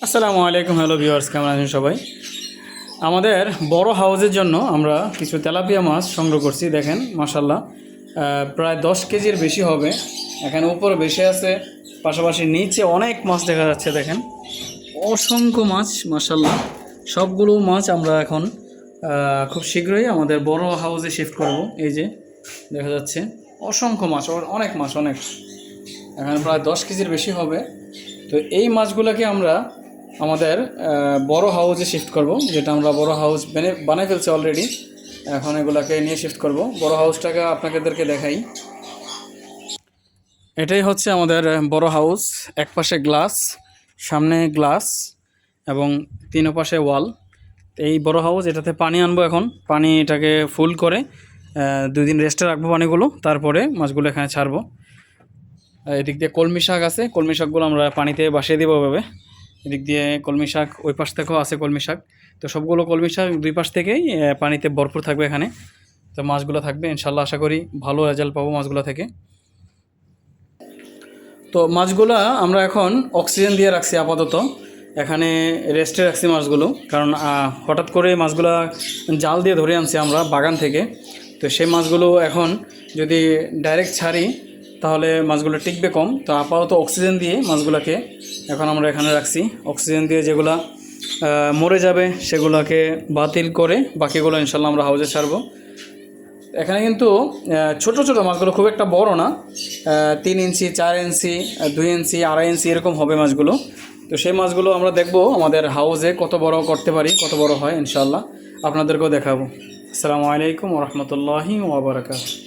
আসসালামু আলাইকুম, hello viewers, কেমন আছেন সবাই? আমাদের বড় হাউসের জন্য আমরা কিছু তেলাপিয়া মাছ সংগ্রহ করছি। দেখেন মাশাল্লাহ, প্রায় 10 কেজির বেশি হবে। এখানে উপরে বেশি আছে, পাশাপাশি নিচে অনেক মাছ দেখা যাচ্ছে। দেখেন অসংখ্য মাছ মাশাল্লাহ। সবগুলো মাছ আমরা এখন খুব শীঘ্রই আমাদের বড় হাউসে শিফট করব। এই যে দেখা যাচ্ছে অসংখ্য মাছ, অনেক মাছ, অনেক। এখানে প্রায় 10 কেজির বেশি হবে। তো এই মাছগুলোকে আমরা আমাদের বড় হাউসে শিফট করব, যেটা আমরা বড় হাউস বানিয়ে ফেলছি অলরেডি। এখন এগুলাকে নিয়ে শিফট করব। বড় হাউসটাকে আপনাদেরকে দেখাই। এটাই হচ্ছে আমাদের বড় হাউস। এক পাশে গ্লাস, সামনে গ্লাস এবং তিন পাশে ওয়াল। এই বড় হাউস, এটাতে পানি আনবো এখন। পানি এটাকে ফুল করে 2 দিন রেস্টে রাখবো পানিগুলো, তারপরে মাছগুলো এখানে ছাড়বো। এদিক দিয়ে কলমি শাক আছে, কলমি শাকগুলো আমরা পানিতে বাসিয়ে দেবো এভাবে। এদিক দিয়ে কলমি শাক, ওই পাশ থেকেও আছে কলমি শাক। তো সবগুলো কলমি শাক দুই পাশ থেকেই পানিতে ভরপুর থাকবে এখানে। তো মাছগুলো থাকবে ইনশাল্লাহ, আশা করি ভালো রেজাল্ট পাবো মাছগুলো থেকে। তো মাছগুলো আমরা এখন অক্সিজেন দিয়ে রাখছি আপাতত, এখানে রেস্টে রাখছি মাছগুলো। কারণ হঠাৎ করে মাছগুলো জাল দিয়ে ধরে আনছি আমরা বাগান থেকে। তো সেই মাছগুলো এখন যদি ডাইরেক্ট ছাড়ি তাহলে মাছগুলো টিকবে কম। তো আপাতত অক্সিজেন দিয়ে মাছগুলোকে এখন আমরা এখানে রাখছি। অক্সিজেন দিয়ে যেগুলো মরে যাবে সেগুলোকে বাতিল করে বাকিগুলো ইনশাল্লাহ আমরা হাউজে ছাড়বো। এখানে কিন্তু ছোট ছোট মাছগুলো, খুব একটা বড় না, 3 ইঞ্চি, 4 ইঞ্চি, 2 ইঞ্চি, 2.5 ইঞ্চি এরকম হবে মাছগুলো। তো সেই মাছগুলো আমরা দেখব আমাদের হাউজে কত বড় করতে পারি, কত বড় হয় ইনশাল্লাহ আপনাদেরকেও দেখাবো। আসসালামু আলাইকুম ওয়া রাহমাতুল্লাহি ওয়া বারাকাতুহু।